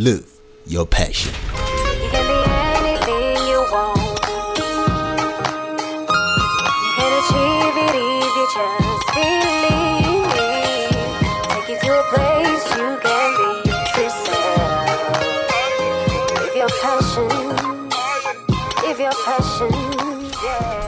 Live your passion. You can be anything you want. You can achieve it if you just believe. Take you to a place you can be yourself. Live your passion. Live your passion. Yeah.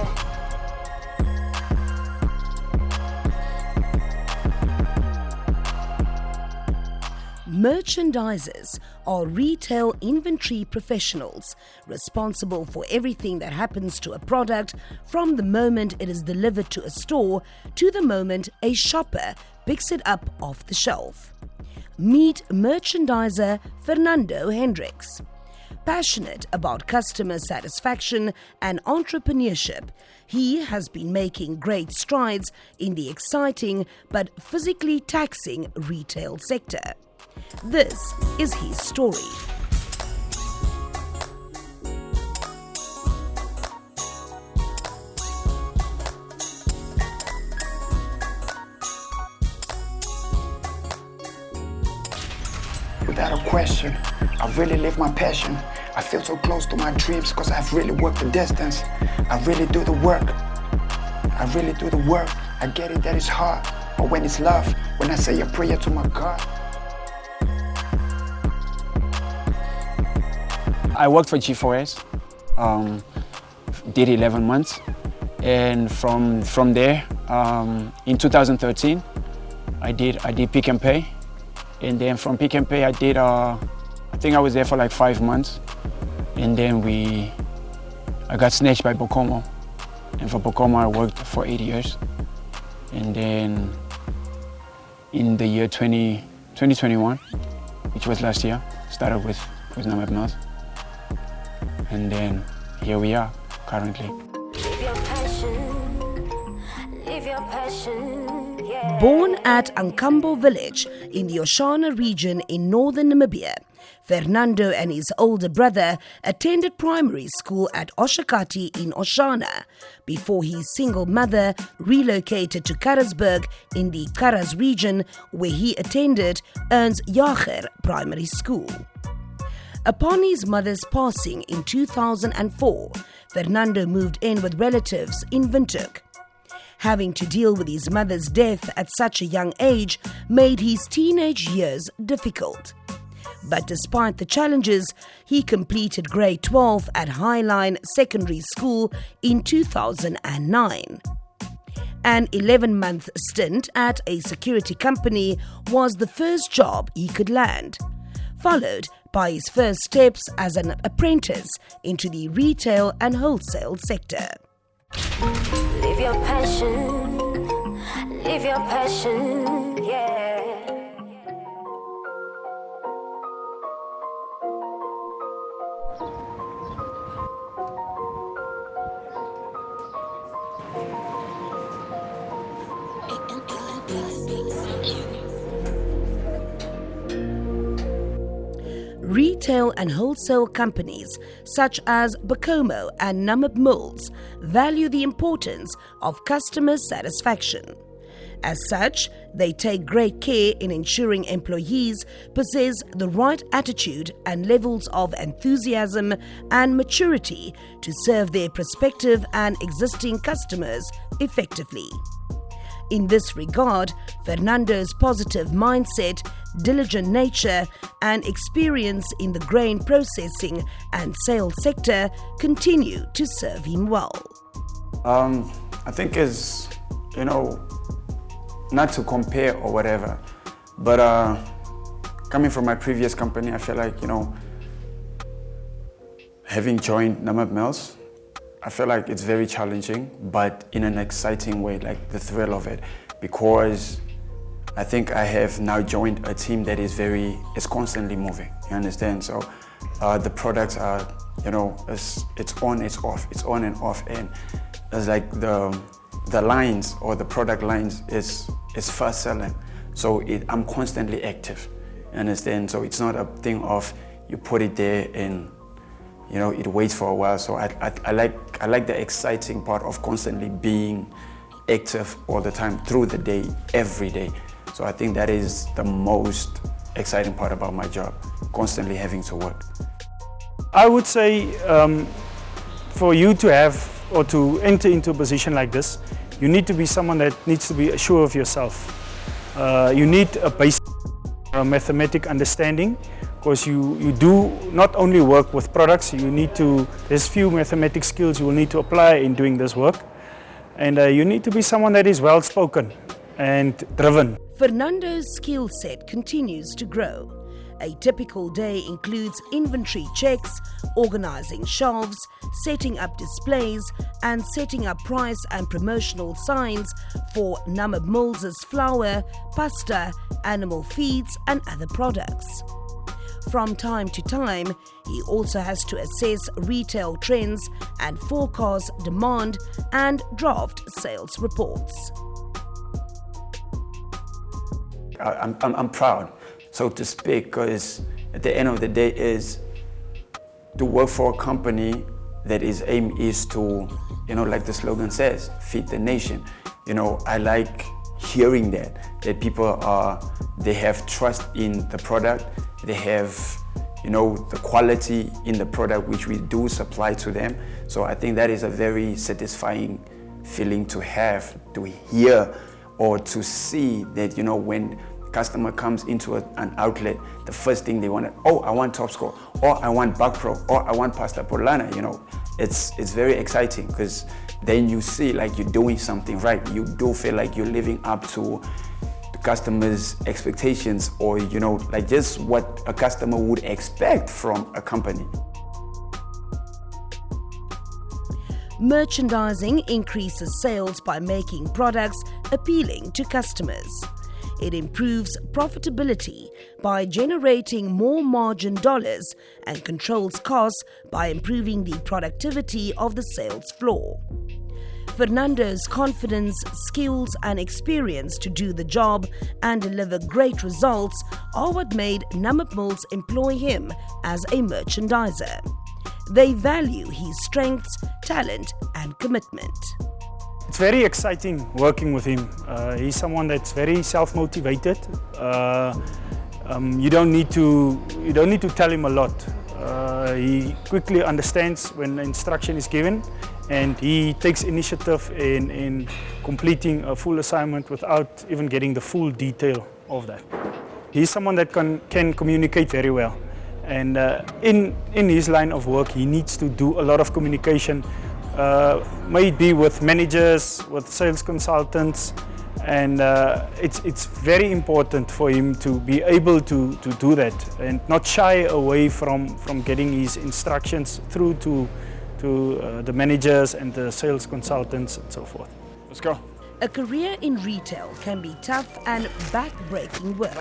Merchandisers are retail inventory professionals responsible for everything that happens to a product from the moment it is delivered to a store to the moment a shopper picks it up off the shelf. Meet merchandiser Fernando Hendricks. Passionate about customer satisfaction and entrepreneurship, he has been making great strides in the exciting but physically taxing retail sector. This is his story. Without a question, I really live my passion. I feel so close to my dreams because I've really worked the distance. I really do the work. I really do the work. I get it that it's hard, but when it's love, when I say a prayer to my God. I worked for G4S, did 11 months, and from there, in 2013, I did Pick and Pay, and then from Pick and Pay I did, I think I was there for like 5 months, and then I got snatched by Bokomo, and for Bokomo I worked for 8 years, and then in the year 2021, which was last year, started with Namib Mills. And then here we are currently. Live your passion. Live your passion. Yeah. Born at Ankambo village in the Oshana region in northern Namibia, Fernando and his older brother attended primary school at Oshakati in Oshana before his single mother relocated to Karasburg in the Karas region, where he attended Ernst Jager Primary School. Upon his mother's passing in 2004, Fernando moved in with relatives in Windhoek. Having to deal with his mother's death at such a young age made his teenage years difficult. But despite the challenges, he completed grade 12 at Highline Secondary School in 2009. An 11-month stint at a security company was the first job he could land, followed by his first steps as an apprentice into the retail and wholesale sector. Live your passion. Live your passion. Yeah. Retail and wholesale companies such as Bokomo and Namib Mills value the importance of customer satisfaction. As such, they take great care in ensuring employees possess the right attitude and levels of enthusiasm and maturity to serve their prospective and existing customers effectively. In this regard, Fernando's positive mindset, diligent nature, and experience in the grain processing and sales sector continue to serve him well. I think is, not to compare or whatever, but coming from my previous company, I feel like, having joined Namib Mills, I feel like it's very challenging, but in an exciting way, like the thrill of it, because I think I have now joined a team that is constantly moving, you understand? So the products are, it's on, it's off, it's on and off, and it's like the lines or the product lines is fast selling. So I'm constantly active, you understand? So it's not a thing of you put it there and it waits for a while. So I like the exciting part of constantly being active all the time, through the day, every day. So I think that is the most exciting part about my job, constantly having to work. I would say for you to have or to enter into a position like this, you need to be someone that needs to be sure of yourself. You need a basic mathematic understanding, because you do not only work with products, there's few mathematic skills you will need to apply in doing this work. And you need to be someone that is well spoken and driven. Fernando's skill set continues to grow. A typical day includes inventory checks, organizing shelves, setting up displays, and setting up price and promotional signs for Namib Mills' flour, pasta, animal feeds, and other products. From time to time, he also has to assess retail trends and forecast demand and draft sales reports. I'm proud, so to speak, because at the end of the day is to work for a company that its aim is to, like the slogan says, feed the nation. I like hearing that people they have trust in the product, they have, the quality in the product which we do supply to them. So I think that is a very satisfying feeling to have, to hear or to see that, when customer comes into an outlet, the first thing they want to, I want Top Score, or I want Back Pro, or I want Pasta Polana, it's very exciting, because then you see like you're doing something right. You do feel like you're living up to the customer's expectations, or like just what a customer would expect from a company. Merchandising increases sales by making products appealing to customers. It improves profitability by generating more margin dollars and controls costs by improving the productivity of the sales floor. Fernando's confidence, skills, and experience to do the job and deliver great results are what made Namib Mills employ him as a merchandiser. They value his strengths, talent, and commitment. It's very exciting working with him. He's someone that's very self-motivated. You don't need to tell him a lot. He quickly understands when instruction is given, and he takes initiative in completing a full assignment without even getting the full detail of that. He's someone that can communicate very well, and in his line of work he needs to do a lot of communication, may it be with managers, with sales consultants, and it's very important for him to be able to do that and not shy away from getting his instructions through to the managers and the sales consultants and so forth. Let's go. A career in retail can be tough and back-breaking work.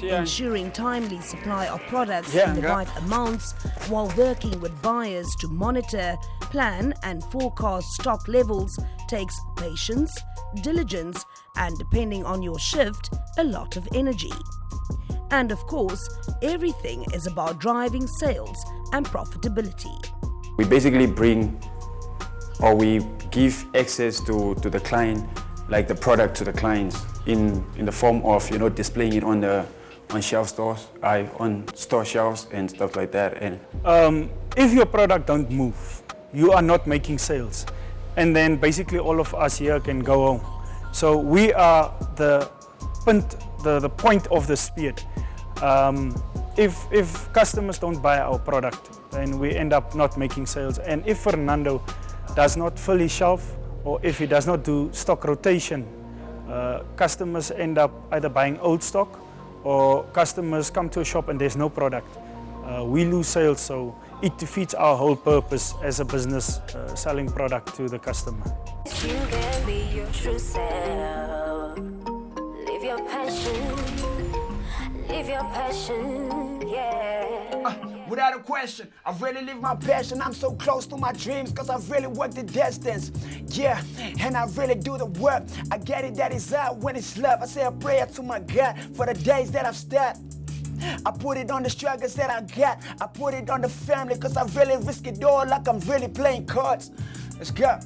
Ensuring timely supply of products in the right amounts while working with buyers to monitor, plan and forecast stock levels takes patience, diligence, and depending on your shift, a lot of energy. And of course, everything is about driving sales and profitability. We basically we give access to the client, like the product to the clients in the form of displaying it on shelf stores, on store shelves and stuff like that. And if your product don't move, you are not making sales, and then basically all of us here can go home. So we are the point of the spear. If customers don't buy our product, then we end up not making sales. And if Fernando does not fill his shelf, or if he does not do stock rotation, customers end up either buying old stock, or customers come to a shop and there's no product. We lose sales, so it defeats our whole purpose as a business, selling product to the customer. You can be your true self. Live your passion. Live your passion, yeah. Without a question, I really live my passion. I'm so close to my dreams, cause I really work the distance. Yeah, and I really do the work. I get it, that is out when it's love. I say a prayer to my God for the days that I've stepped. I put it on the struggles that I got. I put it on the family, cause I really risk it all like I'm really playing cards. Let's go.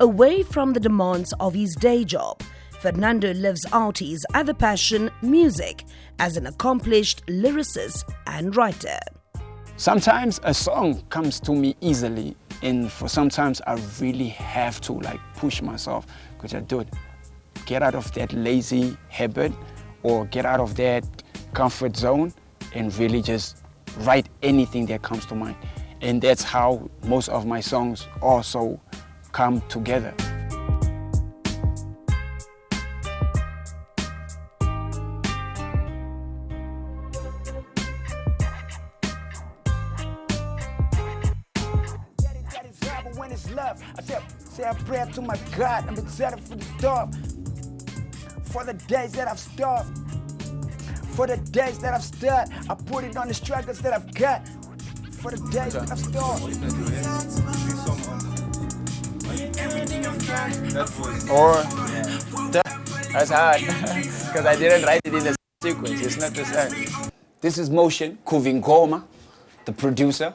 Away from the demands of his day job, Fernando lives out his other passion, music, as an accomplished lyricist and writer. Sometimes a song comes to me easily, and for sometimes I really have to push myself, because I do it. Get out of that lazy habit or get out of that comfort zone and really just write anything that comes to mind. And that's how most of my songs also come together. Say a prayer to my God, I'm excited for the storm. For the days that I've starved, for the days that I've stirred, I put it on the struggles that I've got. For the days that I've starved. That's hard, because I didn't write it in the sequence, it's not the same. This is Motion, Kuvingoma, the producer.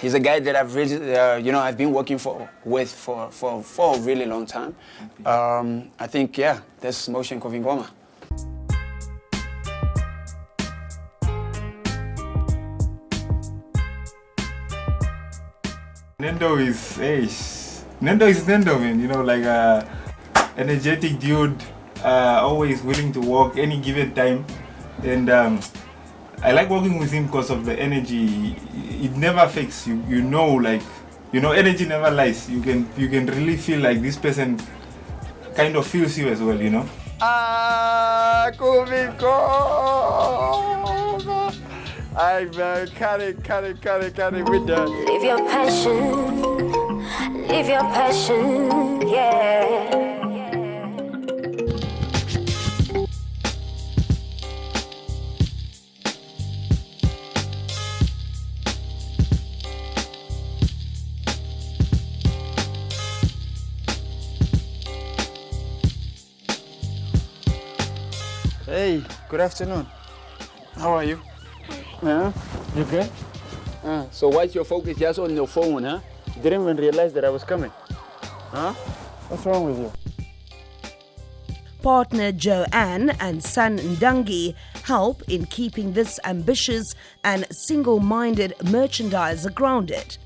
He's a guy that I've really, I've been working with for a really long time. I think, that's Motion Kuvingoma. Nendo is Nendo, man. Energetic dude, always willing to work any given time, and I like working with him because of the energy. It never fakes. Energy never lies. You can really feel like this person kind of feels you as well, I'm cut it with the... Live your passion, yeah. Hey, good afternoon. How are you? Yeah, You good? so why's your focus just on your phone, huh? You didn't even realize that I was coming. Huh? What's wrong with you? Partner Joanne and son Ndangi help in keeping this ambitious and single-minded merchandiser grounded.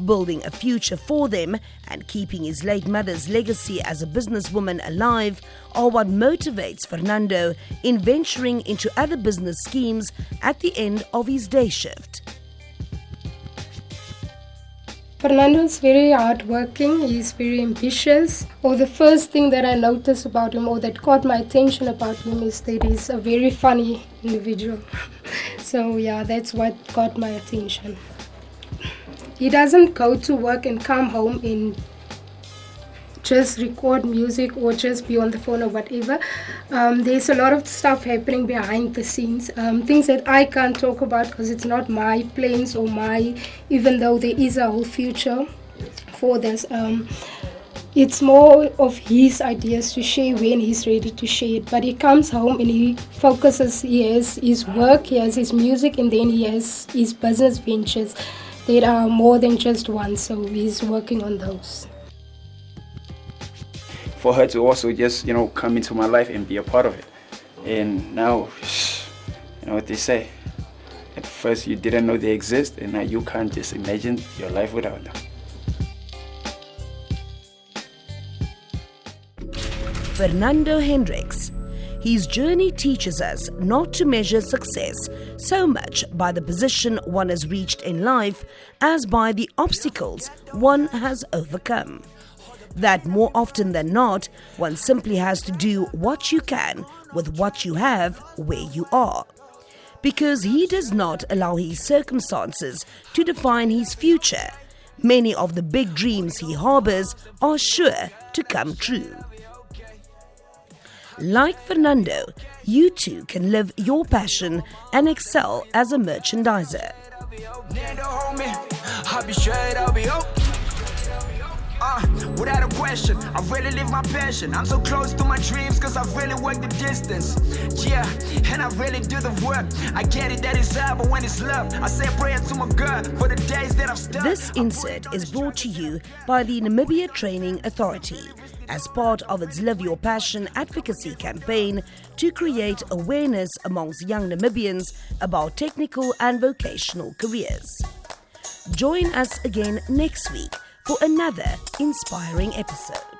Building a future for them and keeping his late mother's legacy as a businesswoman alive are what motivates Fernando in venturing into other business schemes at the end of his day shift. Fernando is very hardworking, he's very ambitious. The first thing that I noticed about him, or that caught my attention about him, is that he's a very funny individual. So yeah, that's what caught my attention. He doesn't go to work and come home and just record music or just be on the phone or whatever. There's a lot of stuff happening behind the scenes, things that I can't talk about because it's not my plans or even though there is a whole future for this. It's more of his ideas to share when he's ready to share it. But he comes home and he focuses, he has his work, he has his music, and then he has his business ventures. There are more than just one, so he's working on those. For her to also just, come into my life and be a part of it. And now, you know what they say. At first you didn't know they exist, and now you can't just imagine your life without them. Fernando Hendricks. His journey teaches us not to measure success so much by the position one has reached in life as by the obstacles one has overcome. That more often than not, one simply has to do what you can with what you have where you are. Because he does not allow his circumstances to define his future, many of the big dreams he harbors are sure to come true. Like Fernando, you too can live your passion and excel as a merchandiser. Without a question, I really live my passion. I'm so close to my dreams cause I really work the distance. Yeah, and I really do the work. I get it that it's hard, but when it's love, I say a prayer to my God for the days that I've stuck. This insert is brought to you by the Namibia Training Authority as part of its Live Your Passion advocacy campaign to create awareness amongst young Namibians about technical and vocational careers. Join us again next week for another inspiring episode.